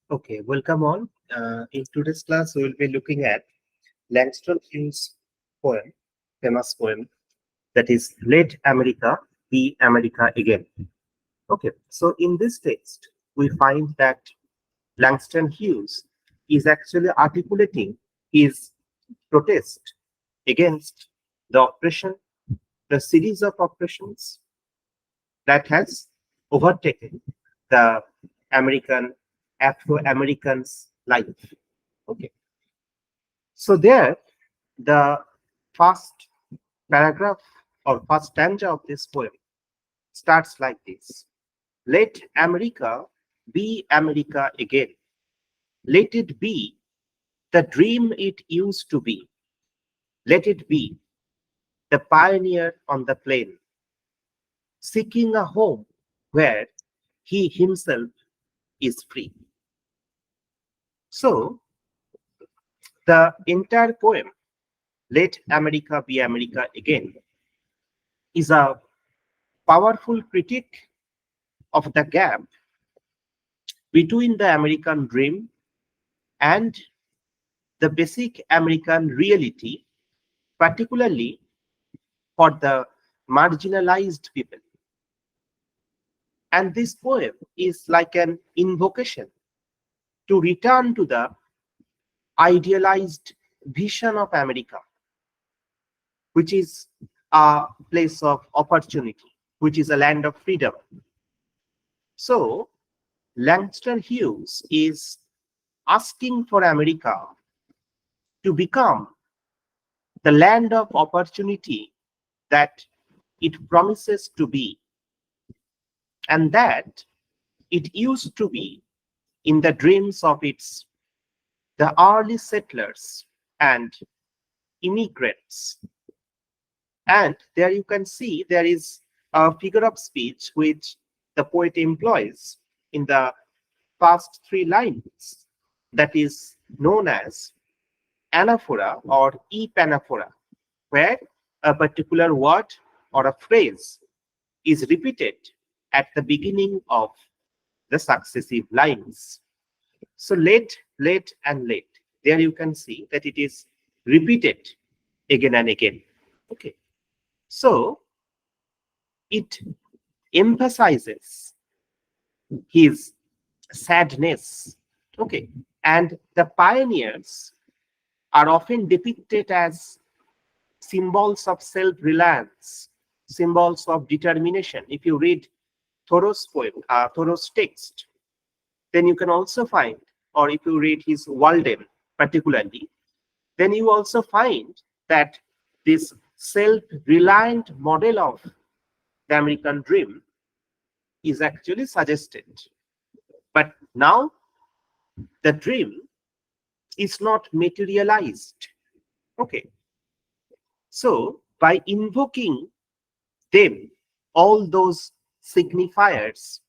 Okay, welcome all. In today's class, we will be looking at Langston Hughes' poem, famous poem, that is Let America Be America Again. Okay, so in this text, we find that Langston Hughes is actually articulating his protest against the oppression, the series of oppressions that has overtaken the American, Afro-Americans' life. Okay. So there, the first paragraph or first stanza of this poem starts like this. Let America be America again. Let it be the dream it used to be. Let it be the pioneer on the plain, seeking a home where he himself is free. So the entire poem, Let America Be America Again, is a powerful critique of the gap between the American dream and the basic American reality, particularly for the marginalized people. And this poem is like an invocation to return to the idealized vision of America, which is a place of opportunity, which is a land of freedom. So, Langston Hughes is asking for America to become the land of opportunity that it promises to be, and that it used to be in the dreams of its the early settlers and immigrants. And there you can see there is a figure of speech which the poet employs in the first three lines, that is known as anaphora or epanaphora, where a particular word or a phrase is repeated at the beginning of the successive lines. So and let. There you can see that it is repeated again and again. Okay. So it emphasizes his sadness. Okay. And the pioneers are often depicted as symbols of self-reliance, symbols of determination. If you read Thoreau's poem, Thoreau's text, then you can also find, or if you read his Walden particularly, then you also find that this self-reliant model of the American dream is actually suggested. But now the dream is not materialized. Okay. So by invoking them, all those signifiers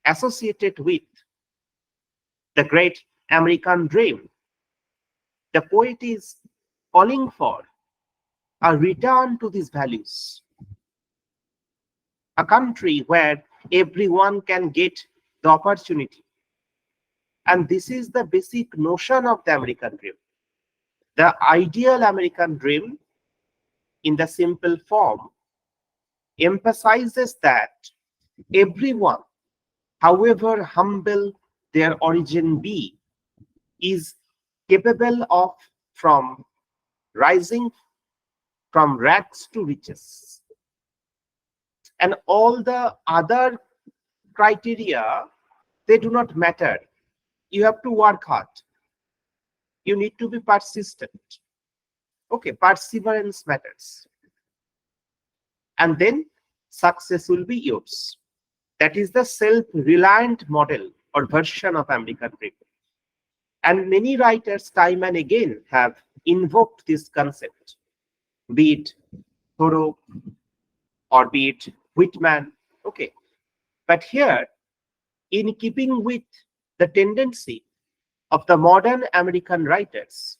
associated with the great American dream, the poet is calling for a return to these values, a country where everyone can get the opportunity. And this is the basic notion of the American dream. The ideal American dream, in the simple form, emphasizes that everyone, however humble their origin be, is capable of from rising from rags to riches. And all the other criteria, they do not matter. You have to work hard. You need to be persistent. Okay, perseverance matters. And then success will be yours. That is the self-reliant model or version of American dream. And many writers, time and again, have invoked this concept, be it Thoreau or be it Whitman. Okay. But here, in keeping with the tendency of the modern American writers,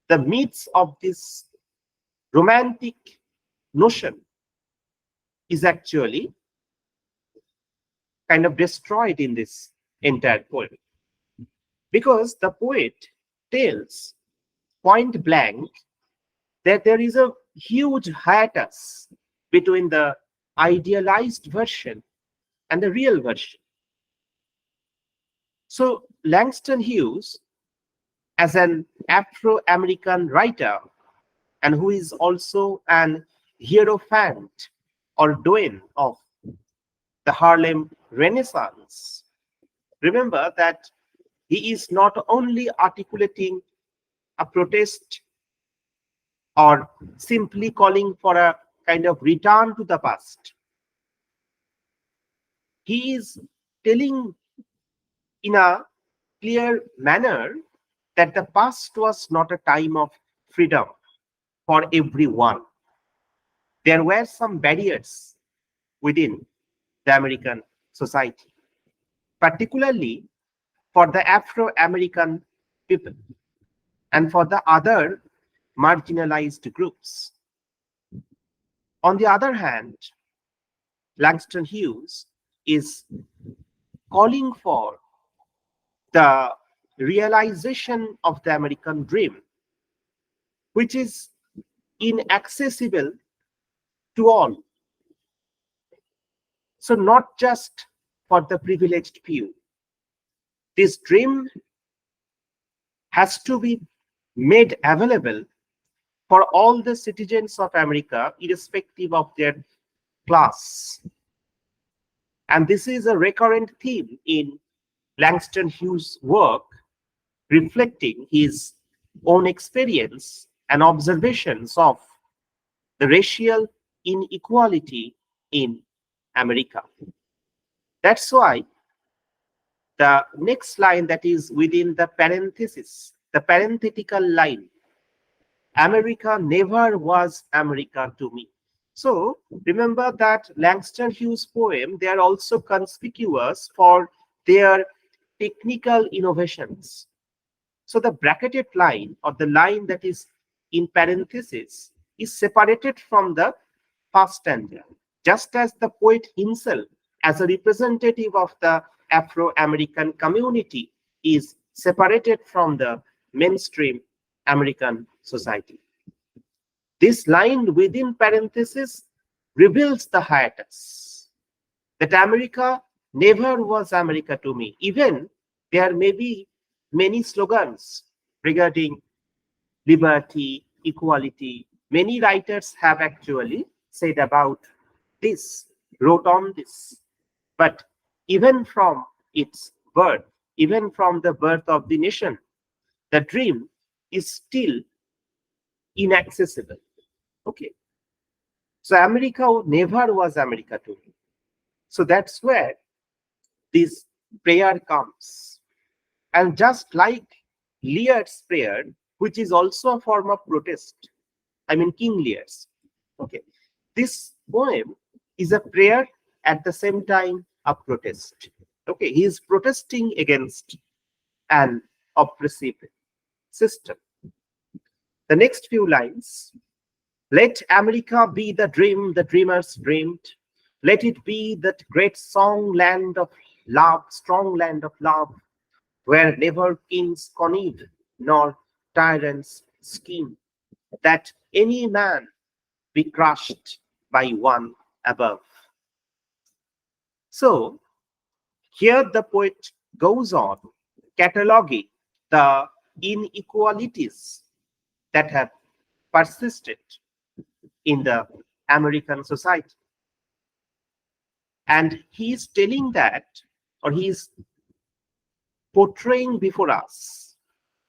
the myths of this romantic notion is actually kind of destroyed in this entire poem. because the poet tells point blank that there is a huge hiatus between the idealized version and the real version. So Langston Hughes, as an Afro-American writer and who is also an hierophant or doyen of the Harlem Renaissance, remember that he is not only articulating a protest or simply calling for a kind of return to the past. He is telling in a clear manner that the past was not a time of freedom for everyone. There were some barriers within the American society, particularly for the Afro American people and for the other marginalized groups. On the other hand, Langston Hughes is calling for the realization of the American dream, which is inaccessible to all. So, not just for the privileged few. This dream has to be made available for all the citizens of America, irrespective of their class. And this is a recurrent theme in Langston Hughes' work, reflecting his own experience and observations of the racial inequality in America. That's why the next line that is within the parenthesis, the parenthetical line, America never was America to me. So remember that Langston Hughes' poem, they are also conspicuous for their technical innovations. So the bracketed line or the line that is in parenthesis is separated from the first stanza, just as the poet himself, as a representative of the Afro-American community, is separated from the mainstream American society. This line within parenthesis reveals the hiatus that America never was America to me. Even there may be many slogans regarding liberty, equality. Many writers have actually said about this, wrote on this. But even from its birth, even from the birth of the nation, the dream is still inaccessible. Okay. So America never was America to me. So that's where this prayer comes. And just like Lear's prayer, which is also a form of protest, I mean King Lear's. Okay. This poem is a prayer at the same time a protest. Okay. He is protesting against an oppressive system. The next few lines: let America be the dream the dreamers dreamed. Let it be that great song land of love, strong land of love, where never kings connive nor tyrants scheme, that any man be crushed by one above. So here the poet goes on cataloging the inequalities that have persisted in the American society. And he is telling that, or he is portraying before us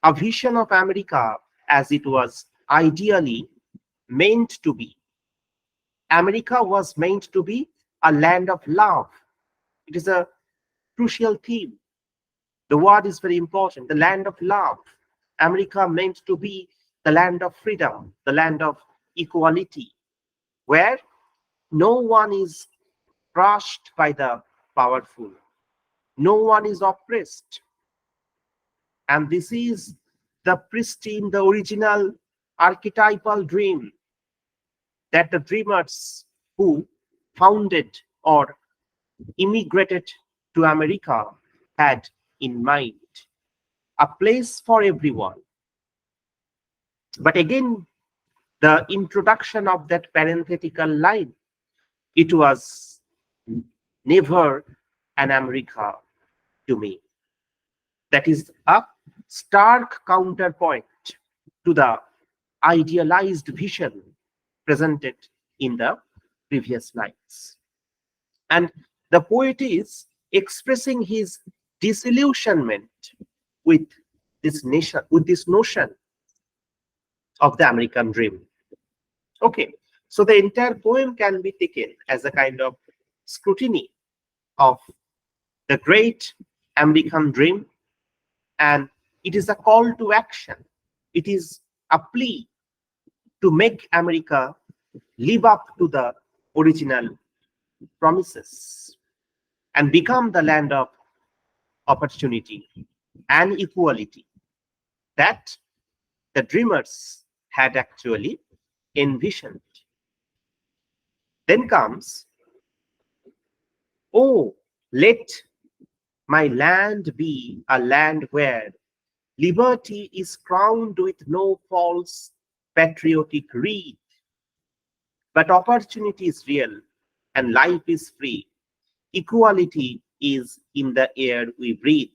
a vision of America as it was ideally meant to be. America was meant to be a land of love. It is a crucial theme. The word is very important. The land of love. America meant to be the land of freedom, the land of equality, where no one is crushed by the powerful, no one is oppressed. And this is the pristine, the original archetypal dream that the dreamers who founded or immigrated to America had in mind. a place for everyone. But again, the introduction of that parenthetical line, it was never an America to me. That is a stark counterpoint to the idealized vision presented in the previous lines. And the poet is expressing his disillusionment with this notion of the American dream. Okay, so the entire poem can be taken as a kind of scrutiny of the great American dream, and it is a call to action. It is a plea to make America live up to the original promises and become the land of opportunity and equality that the dreamers had actually envisioned. Then comes, oh, let my land be a land where liberty is crowned with no false patriotic wreath, but opportunity is real and life is free. Equality is in the air we breathe.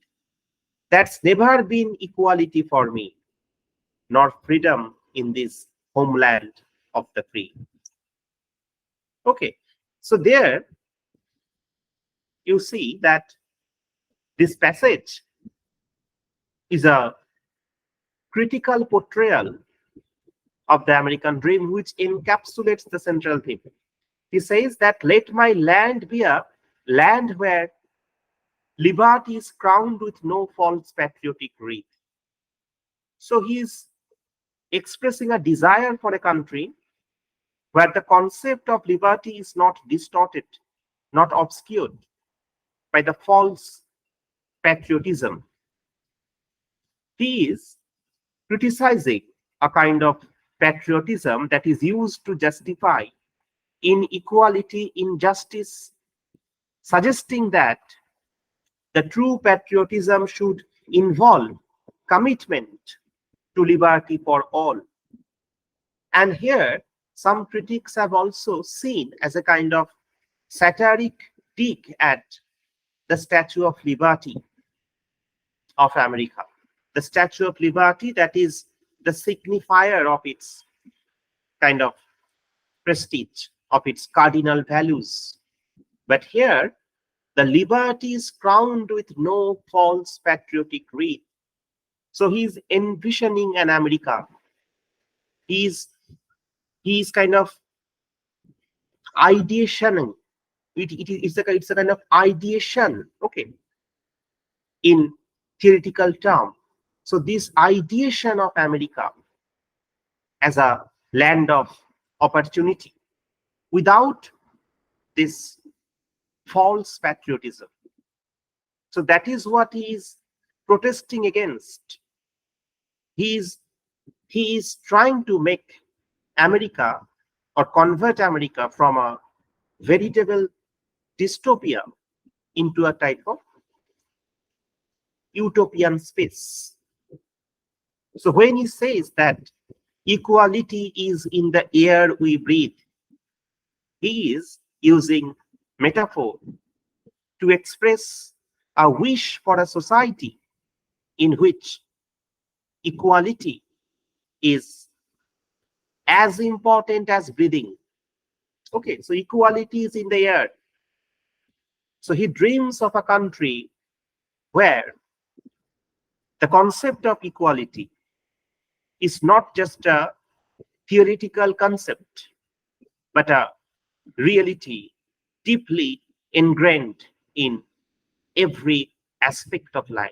That's never been equality for me, nor freedom in this homeland of the free. Okay, so there you see that this passage is a critical portrayal of the American dream, which encapsulates the central theme. He says that let my land be a land where liberty is crowned with no false patriotic wreath. So he is expressing a desire for a country where the concept of liberty is not distorted, not obscured by the false patriotism. He is criticizing a kind of patriotism that is used to justify inequality, injustice, suggesting that the true patriotism should involve commitment to liberty for all. And here, some critics have also seen as a kind of satiric dig at the Statue of Liberty of America. The Statue of Liberty that is the signifier of its kind of prestige, of its cardinal values. But here, the liberty is crowned with no false patriotic wreath. So he's envisioning an America. He's kind of ideationing. It's a kind of ideation, okay, in theoretical term. So this ideation of America as a land of opportunity without this false patriotism. So that is what he is protesting against. He is trying to make America or convert America from a veritable dystopia into a type of utopian space. So when he says that equality is in the air we breathe, he is using metaphor to express a wish for a society in which equality is as important as breathing. Okay, so equality is in the air. So he dreams of a country where the concept of equality is not just a theoretical concept, but a reality deeply ingrained in every aspect of life.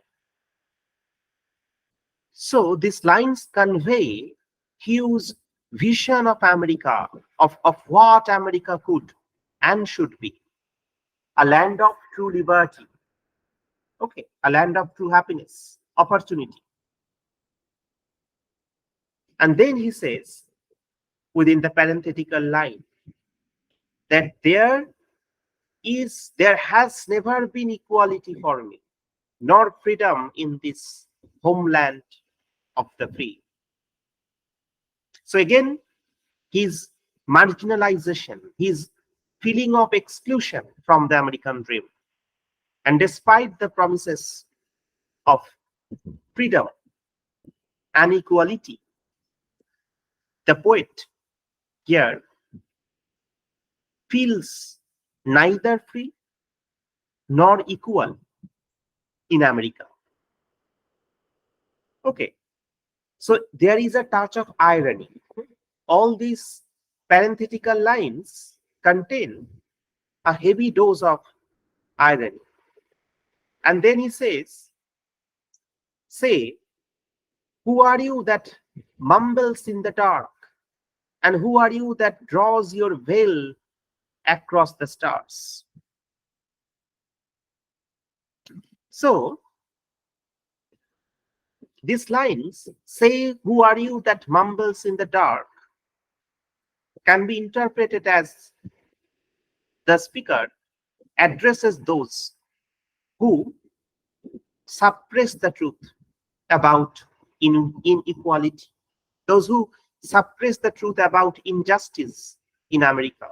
So these lines convey Hughes' vision of America, of what America could and should be. A land of true liberty. Okay, a land of true happiness, opportunity. And then he says, within the parenthetical line, that there has never been equality for me, nor freedom in this homeland of the free. So again, his marginalization, his feeling of exclusion from the American dream. And despite the promises of freedom and equality, the poet here feels neither free nor equal in America. Okay, so there is a touch of irony. All these parenthetical lines contain a heavy dose of irony. And then he says, say, who are you that mumbles in the dark? And who are you that draws your veil across the stars? So, these lines, say, who are you that mumbles in the dark, can be interpreted as the speaker addresses those who suppress the truth about inequality, those who suppress the truth about injustice in America.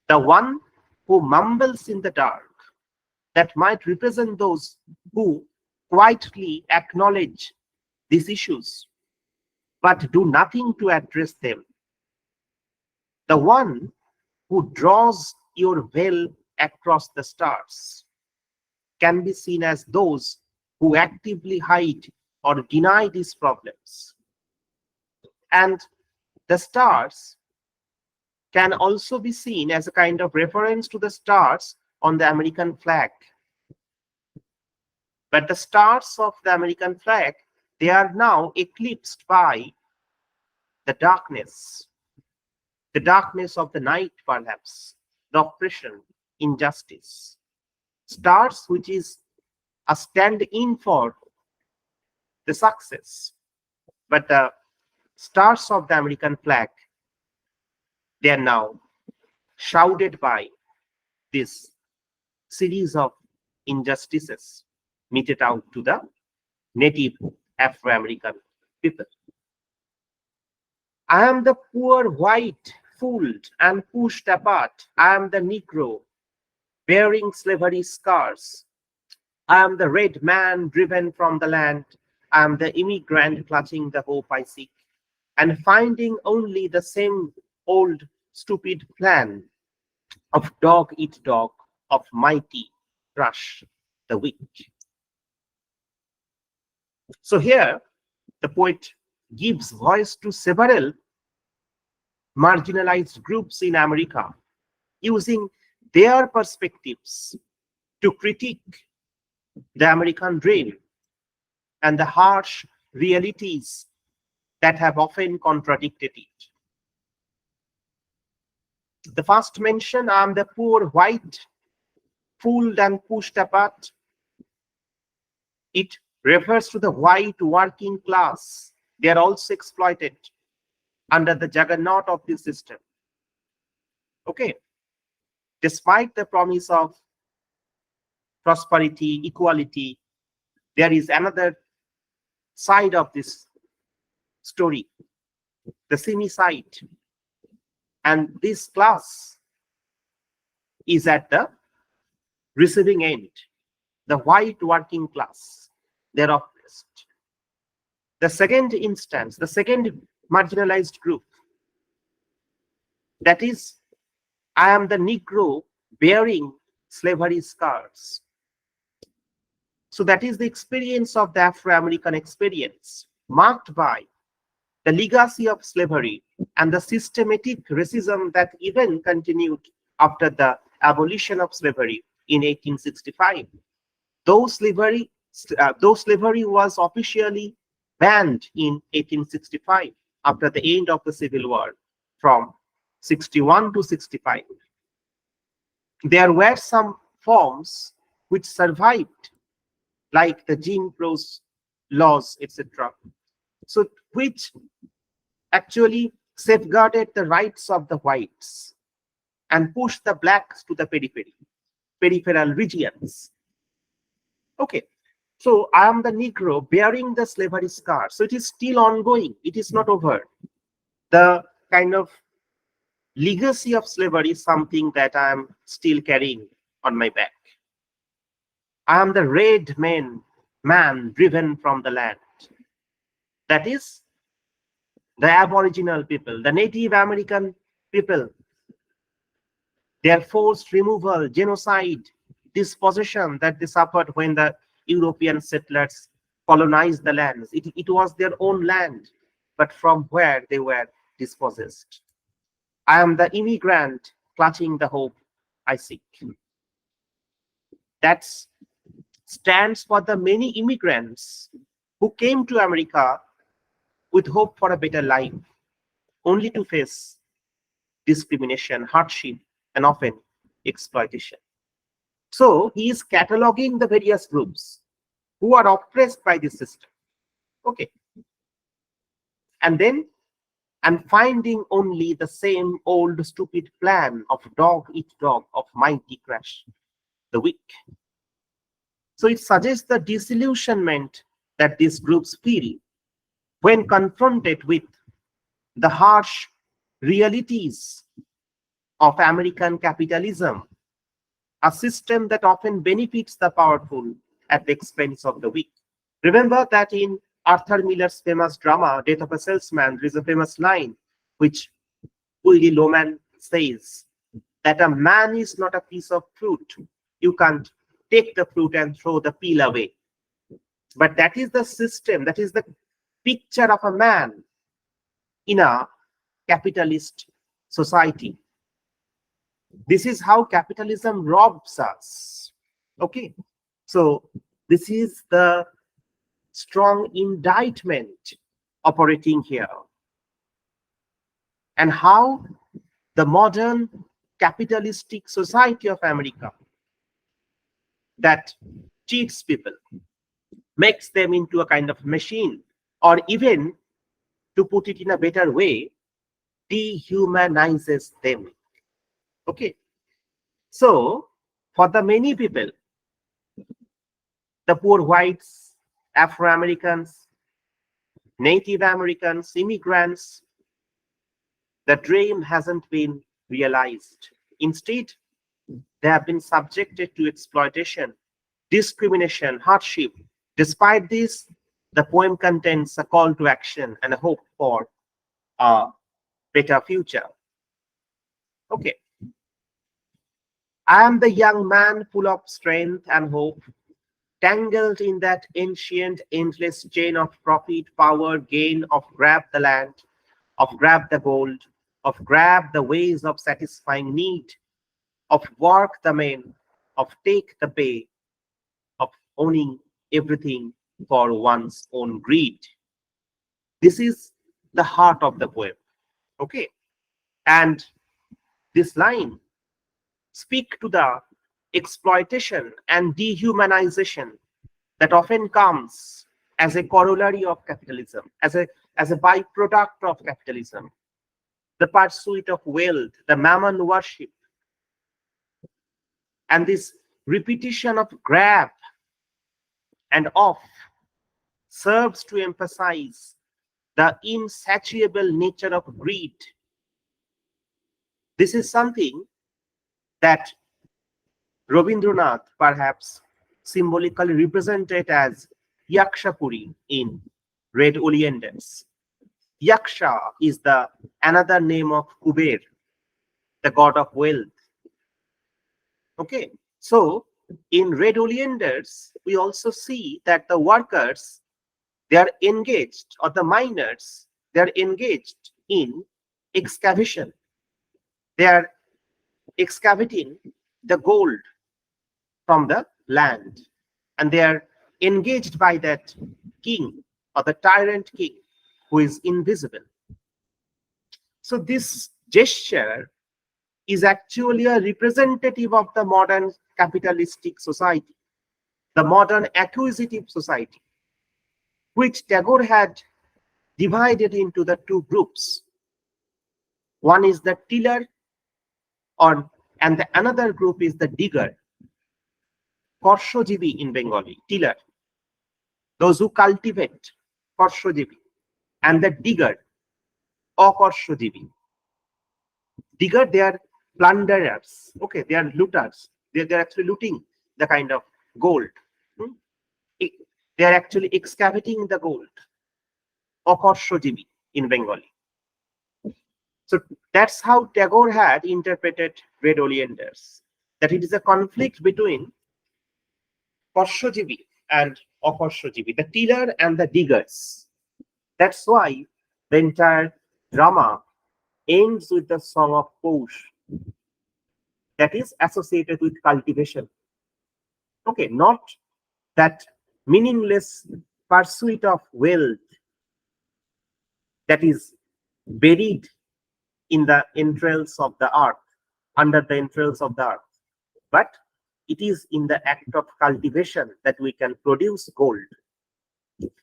The one who mumbles in the dark, that might represent those who quietly acknowledge these issues but do nothing to address them. The one who draws your veil across the stars can be seen as those who actively hide or deny these problems. And the stars can also be seen as a kind of reference to the stars on the American flag. But the stars of the American flag, they are now eclipsed by the darkness of the night, perhaps, the oppression, injustice. Stars, which is a stand-in for the success. But the stars of the American flag, they are now shrouded by this series of injustices meted out to the native Afro-American people. I am the poor white, fooled and pushed apart. I am the Negro, bearing slavery scars. I am the red man driven from the land. I am the immigrant clutching the hope I seek, and finding only the same old stupid plan of dog eat dog, of mighty crush the weak. So here, the poet gives voice to several marginalized groups in America, using their perspectives to critique the American dream and the harsh realities that have often contradicted it. The first mention, I am the poor white, fooled and pushed apart. It refers to the white working class. They are also exploited under the juggernaut of this system. Okay. Despite the promise of prosperity, equality, there is another side of this story, the seamy side. And this class is at the receiving end, the white working class. They're oppressed. The second instance, the second marginalized group, that is, I am the Negro bearing slavery scars. So that is the experience of the Afro-American experience, marked by the legacy of slavery and the systematic racism that even continued after the abolition of slavery in 1865. Though slavery was officially banned in 1865 after the end of the Civil War from 61 to 65. There were some forms which survived, like the Jim Crow laws, etc. So which actually safeguarded the rights of the whites and pushed the blacks to the peripheral regions. Okay, So I am the Negro bearing the slavery scar. So it is still ongoing. It is not over. The kind of legacy of slavery is something that I am still carrying on my back. I am the red man driven from the land. That is the Aboriginal people, the Native American people, their forced removal, genocide, dispossession that they suffered when the European settlers colonized the lands. It was their own land, but from where they were dispossessed. I am the immigrant clutching the hope I seek. That stands for the many immigrants who came to America with hope for a better life, only to face discrimination, hardship, and often exploitation. So he is cataloging the various groups who are oppressed by this system. Okay. And then and finding only the same old stupid plan of dog eat dog, of mighty crash the weak. So it suggests the disillusionment that these groups feel when confronted with the harsh realities of American capitalism, a system that often benefits the powerful at the expense of the weak. Remember that in Arthur Miller's famous drama, Death of a Salesman, there is a famous line which Willie Loman says that a man is not a piece of fruit. You can't take the fruit and throw the peel away. But that is the system, that is the picture of a man in a capitalist society. This is how capitalism robs us. Okay. So this is the strong indictment operating here. And how the modern capitalistic society of America that cheats people, makes them into a kind of machine, or even, to put it in a better way, dehumanizes them. Okay. So for the many people, the poor whites, Afro-Americans, Native Americans, immigrants, the dream hasn't been realized. Instead, they have been subjected to exploitation, discrimination, hardship. Despite this, the poem contains a call to action and a hope for a better future. Okay. I am the young man full of strength and hope, tangled in that ancient, endless chain of profit, power, gain, of grab the land, of grab the gold, of grab the ways of satisfying need, of work the men, of take the pay, of owning everything for one's own greed. This is the heart of the poem. Okay. And this line speak to the exploitation and dehumanization that often comes as a corollary of capitalism, as a byproduct of capitalism, the pursuit of wealth, the mammon worship, and this repetition of grab and off serves to emphasize the insatiable nature of greed. This is something that Rabindranath perhaps symbolically represented as Yakshapuri in Red Oleanders. Yaksha is the another name of Kuber, the god of wealth. Okay, so in Red Oleanders, we also see that the workers, they are engaged, or the miners, they are engaged in excavation. They are excavating the gold from the land, and they are engaged by that king, or the tyrant king, who is invisible. So this gesture is actually a representative of the modern capitalistic society, the modern acquisitive society, which Tagore had divided into the two groups. One is the tiller, and the another group is the digger, Korshojibi in Bengali, tiller. those who cultivate, Korshojীবী, and the digger, Akorshojীবী. Digger, they are plunderers. Okay, they are looters. They're actually looting the kind of gold. Hmm? They are actually excavating the gold. Akorshojীবী in Bengali. So that's how Tagore had interpreted Red Oleanders, that it is a conflict between Korshojীবী and Akorshojীবী, the tiller and the diggers. That's why the entire drama ends with the song of Poush that is associated with cultivation. Okay, not that meaningless pursuit of wealth that is buried in the entrails of the earth, under the entrails of the earth, but it is in the act of cultivation that we can produce gold.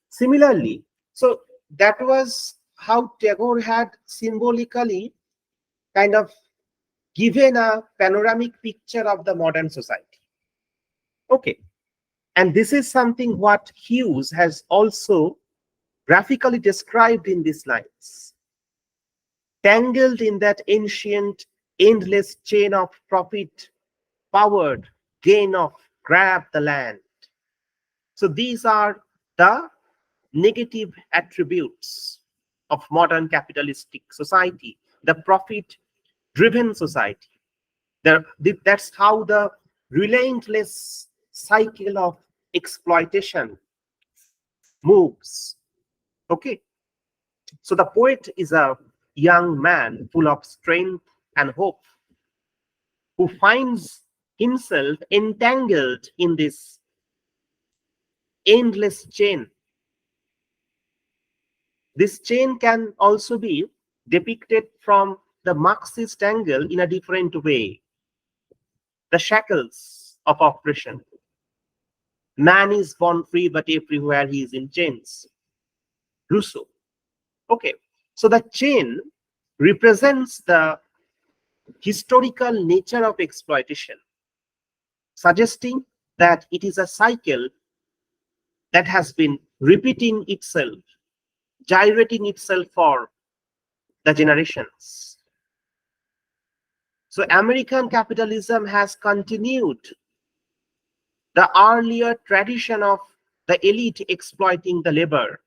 Similarly, so that was how Tagore had symbolically kind of given a panoramic picture of the modern society. Okay, and this is something what Hughes has also graphically described in these lines. Tangled in that ancient, endless chain of profit, powered gain of grab the land. So these are the negative attributes of modern capitalistic society, the profit driven society. That's how the relentless cycle of exploitation moves. Okay. So the poet is a young man full of strength and hope who finds himself entangled in this endless chain. This chain can also be depicted from the Marxist angle in a different way. The shackles of oppression. Man is born free, but everywhere he is in chains. Rousseau. Okay, so the chain represents the historical nature of exploitation, suggesting that it is a cycle that has been repeating itself, gyrating itself for the generations. So American capitalism has continued the earlier tradition of the elite exploiting the labor,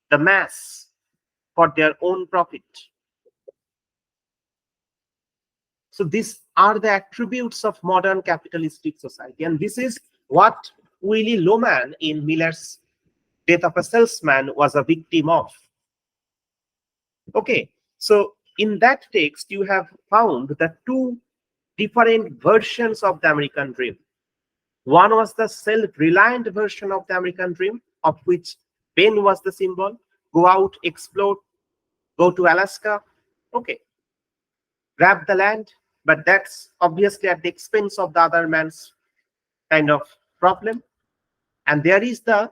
the mass, for their own profit. So these are the attributes of modern capitalistic society. And this is what Willie Loman in Miller's Death of a Salesman was a victim of. Okay, so in that text, you have found the two different versions of the American dream. One was the self-reliant version of the American dream, of which Ben was the symbol. Go out, explore, go to Alaska. Okay, grab the land, but that's obviously at the expense of the other man's kind of problem. And there is the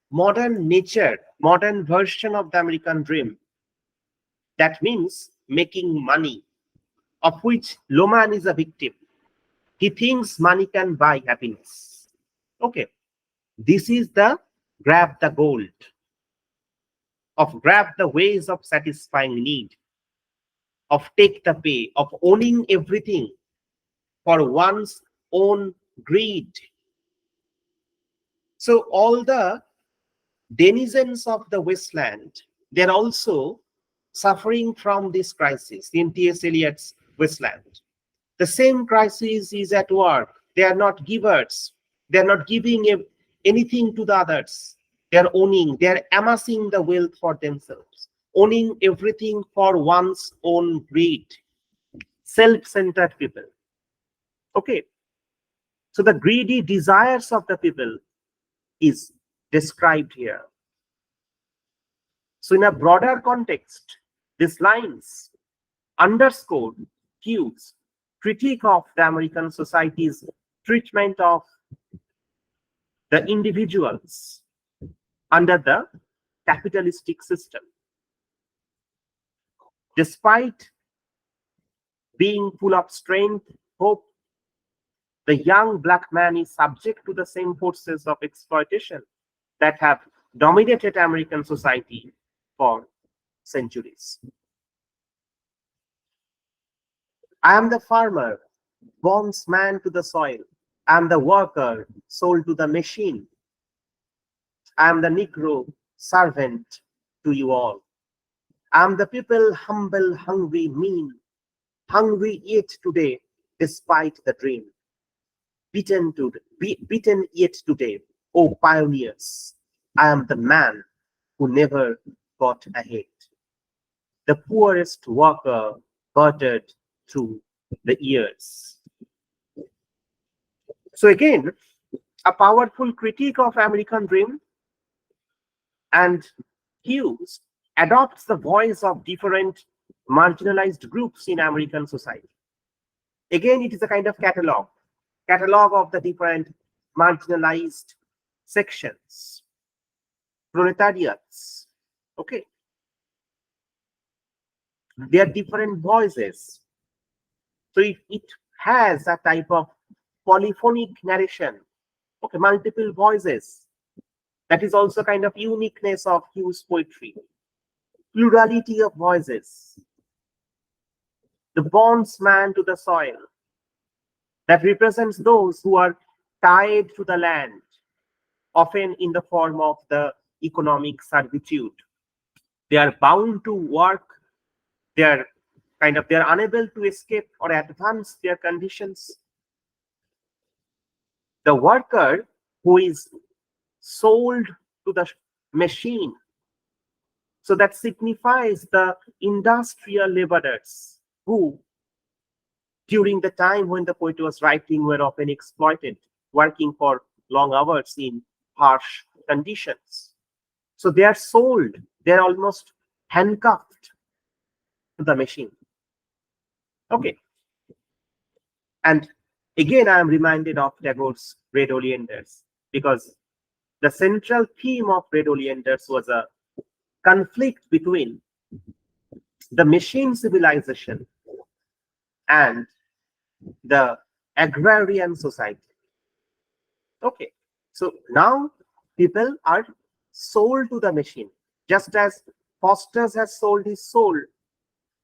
modern nature, modern version of the American dream. That means making money, of which Loman is a victim. He thinks money can buy happiness. Okay, this is the grab the gold, of grab the ways of satisfying need, of take the pay, of owning everything for one's own greed. So all the denizens of the wasteland, they're also suffering from this crisis in T.S. Eliot's Wasteland. The same crisis is at work. They are not givers. They are not giving anything to the others. They are owning, they are amassing the wealth for themselves, owning everything for one's own greed. Self-centered people. Okay. So the greedy desires of the people is described here. So in a broader context, these lines underscore Hughes' critique of the American society's treatment of the individuals under the capitalistic system. Despite being full of strength, hope, The young black man is subject to the same forces of exploitation that have dominated American society for centuries. I am the farmer, bondsman to the soil. I am the worker, sold to the machine. I am the Negro, servant to you all. I am the people, humble, hungry, mean, hungry yet today, despite the dream. Beaten yet today, O pioneers. I am the man who never got ahead. The poorest worker battered through the years. So again, a powerful critique of American dream, and Hughes adopts the voice of different marginalized groups in American society. Again, it is a kind of catalog of the different marginalized sections, proletariats. Okay, they are different voices. So it has a type of polyphonic narration. Okay, multiple voices. That is also kind of uniqueness of Hughes poetry. Plurality of voices. The bondsman to the soil, that represents those who are tied to the land, often in the form of the economic servitude. They are bound to work. They're unable to escape or advance their conditions. The worker who is sold to the machine. So that signifies the industrial laborers who, during the time when the poet was writing, were often exploited, working for long hours in harsh conditions. So they are sold, they are almost handcuffed to the machine. Okay. And again, I am reminded of Tagore's Red Oleanders, because the central theme of Red Oleanders was a conflict between the machine civilization and the agrarian society. Okay, so now people are sold to the machine, just as Foster's has sold his soul,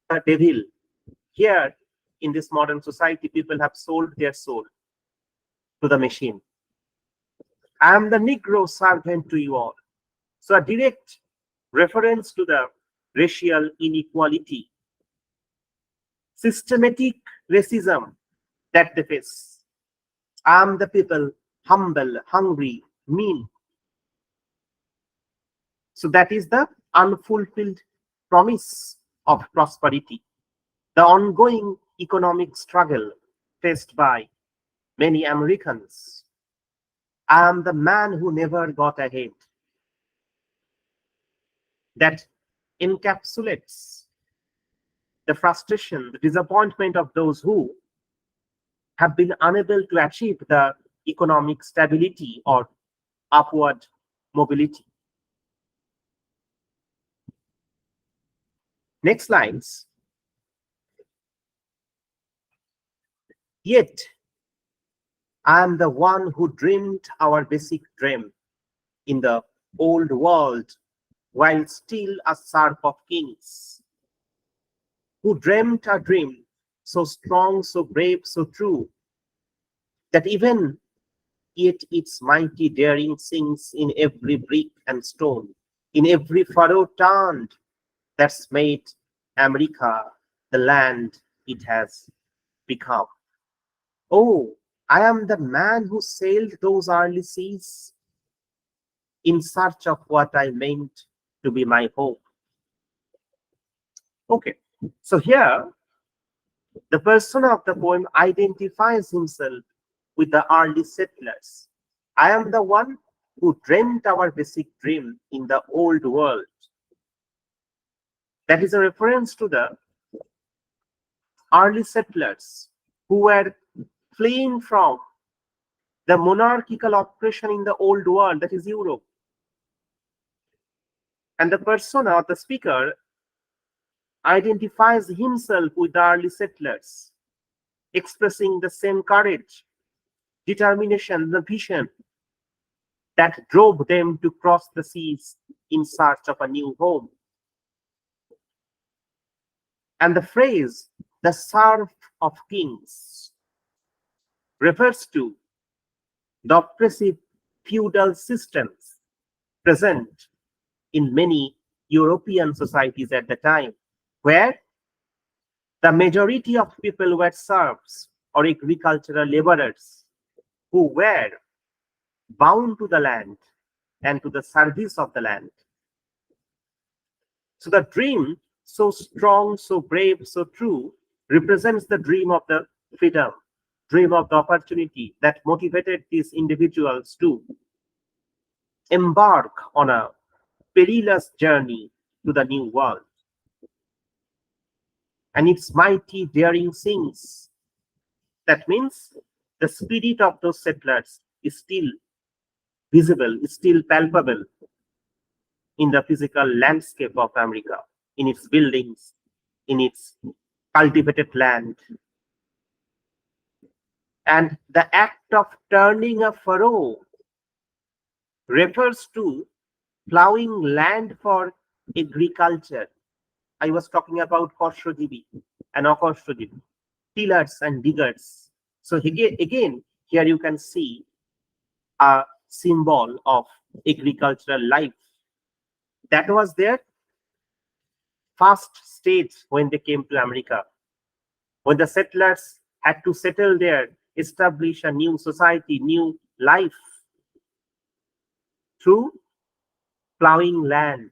the devil. Here in this modern society, people have sold their soul to the machine. I am the Negro servant to you all. So a direct reference to the racial inequality, systematic racism that they face. I am the people, humble, hungry, mean. So that is the unfulfilled promise of prosperity, the ongoing economic struggle faced by many Americans. I am the man who never got ahead. That encapsulates the frustration, the disappointment of those who have been unable to achieve the economic stability or upward mobility. Next lines. Yet, I am the one who dreamed our basic dream in the old world while still a serf of kings, who dreamt a dream so strong, so brave, so true, that even yet its mighty daring sings in every brick and stone, in every furrow turned, that's made America the land it has become. Oh, I am the man who sailed those early seas in search of what I meant to be my hope. Okay, so here the persona of the poem identifies himself with the early settlers. I am the one who dreamt our basic dream in the old world. That is a reference to the early settlers who were fleeing from the monarchical oppression in the old world, that is Europe. And the persona of the speaker identifies himself with the early settlers, expressing the same courage, determination, the vision that drove them to cross the seas in search of a new home. And the phrase, the serf of kings, refers to the oppressive feudal systems present in many European societies at the time, where the majority of people were serfs or agricultural laborers who were bound to the land and to the service of the land. So the dream, so strong, so brave, so true, represents the dream of the freedom, dream of the opportunity that motivated these individuals to embark on a perilous journey to the new world. And its mighty daring sings. That means the spirit of those settlers is still visible, is still palpable in the physical landscape of America, in its buildings, in its cultivated land. And the act of turning a furrow refers to plowing land for agriculture. I was talking about Korshojibi and Akorshojibi, tillers and diggers. So again, here you can see a symbol of agricultural life. That was their first stage when they came to America. When the settlers had to settle there, establish a new society, new life through plowing land.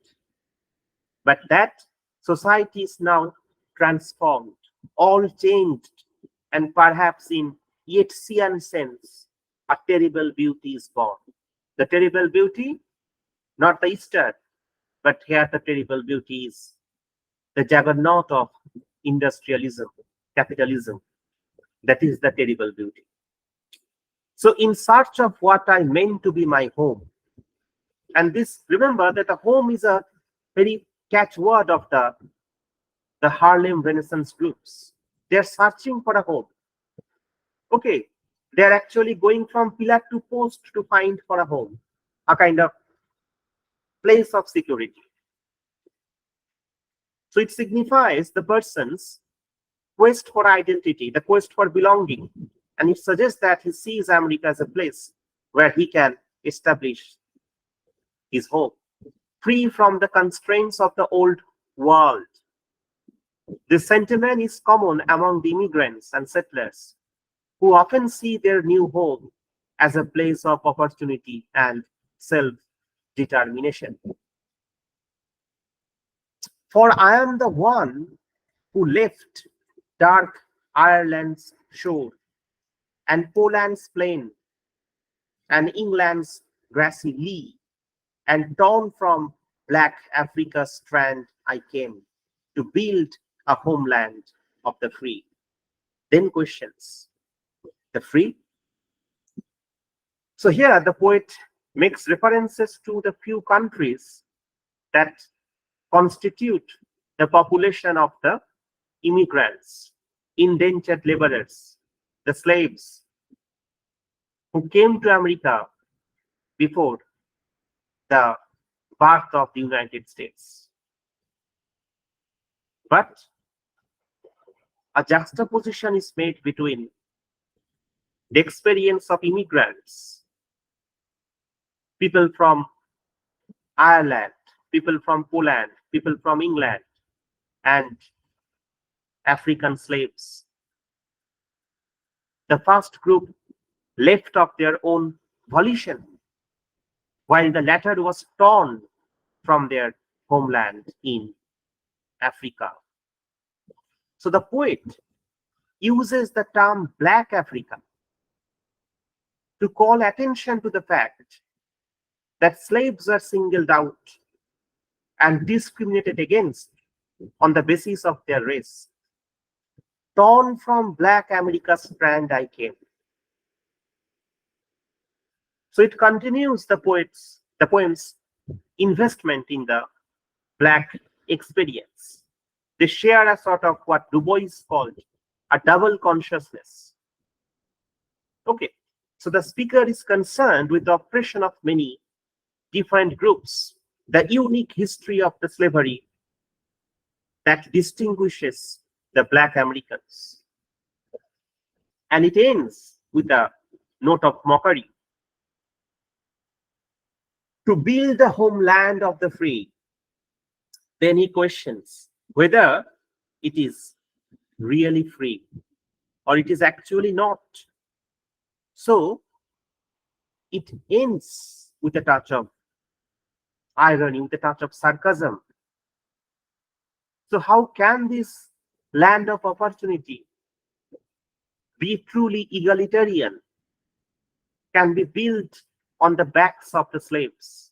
But that society is now transformed, all changed, and perhaps in Yeatsian sense, a terrible beauty is born. The terrible beauty, not the Easter, but here the terrible beauty is the juggernaut of industrialism, capitalism. That is the terrible beauty. So, in search of what I meant to be my home, and this, remember that a home is a very catchword of the Harlem Renaissance groups. They're searching for a home. Okay, they're actually going from pillar to post to find for a home, a kind of place of security. So it signifies the person's quest for identity, the quest for belonging. And it suggests that he sees America as a place where he can establish his home, free from the constraints of the old world. This sentiment is common among the immigrants and settlers, who often see their new home as a place of opportunity and self-determination. For I am the one who left dark Ireland's shore, and Poland's plain, and England's grassy lea, and torn from black Africa's strand I came to build a homeland of the free. Then questions, the free? So here the poet makes references to the few countries that constitute the population of the immigrants, indentured laborers, the slaves who came to America before the birth of the United States. But a juxtaposition is made between the experience of immigrants, people from Ireland, people from Poland, people from England, and African slaves. The first group left of their own volition, while the latter was torn from their homeland in Africa. So the poet uses the term Black Africa to call attention to the fact that slaves are singled out and discriminated against on the basis of their race. Torn from Black America's strand I came. So it continues the poem's investment in the Black experience. They share a sort of what Du Bois called a double consciousness. Okay, So the speaker is concerned with the oppression of many different groups, the unique history of the slavery that distinguishes the Black Americans. And it ends with a note of mockery. To build the homeland of the free, then he questions whether it is really free or it is actually not. So it ends with a touch of irony, with a touch of sarcasm. So, how can this land of opportunity be truly egalitarian, can be built on the backs of the slaves?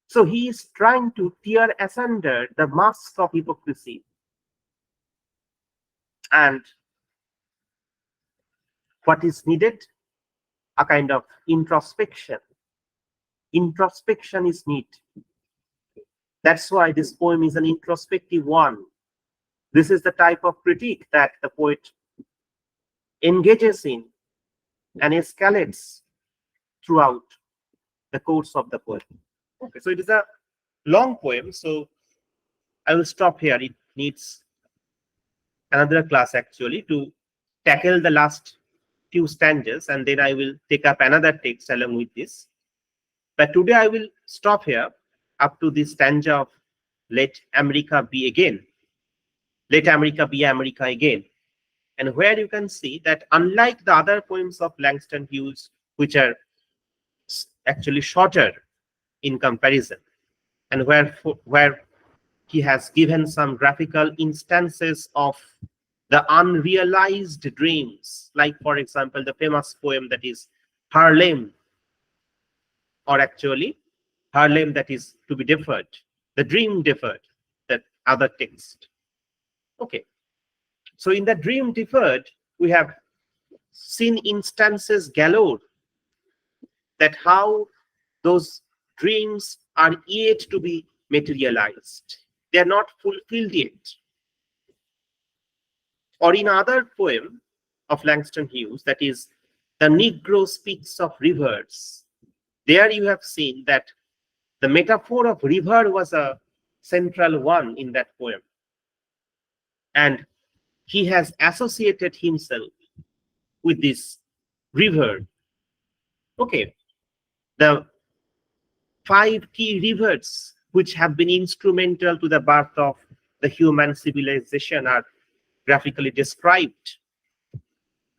So, he is trying to tear asunder the mask of hypocrisy. And what is needed? A kind of introspection. Introspection is needed. That's why this poem is an introspective one. This is the type of critique that the poet engages in and escalates throughout the course of the poem. Okay, so it is a long poem, so I will stop here. It needs another class actually to tackle the last few stanzas, and then I will take up another text along with this. But today I will stop here up to this stanza of Let America Be Again. Let America Be America Again. And where you can see that unlike the other poems of Langston Hughes, which are actually shorter in comparison, and where he has given some graphical instances of the unrealized dreams, like for example the famous poem that is Harlem, or actually Harlem that is to be deferred, the dream deferred, that other text. Okay, so in the dream deferred we have seen instances galore, that how those dreams are yet to be materialized. They are not fulfilled yet. Or in other poem of Langston Hughes, that is The Negro Speaks of Rivers, there you have seen that the metaphor of river was a central one in that poem. And he has associated himself with this river. Okay, the 5 key rivers which have been instrumental to the birth of the human civilization are graphically described.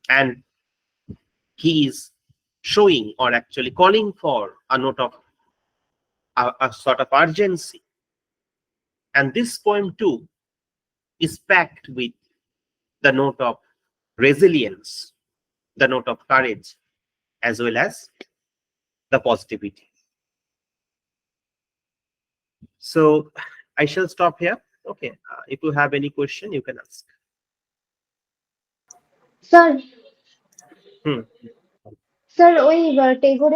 And he is showing, or actually calling for, a note of a sort of urgency. And this poem too is packed with the note of resilience, the note of courage, as well as the positivity. So I shall stop here. Okay, if you have any question, you can ask. Sir Hmm. Sir ওই টেগোরের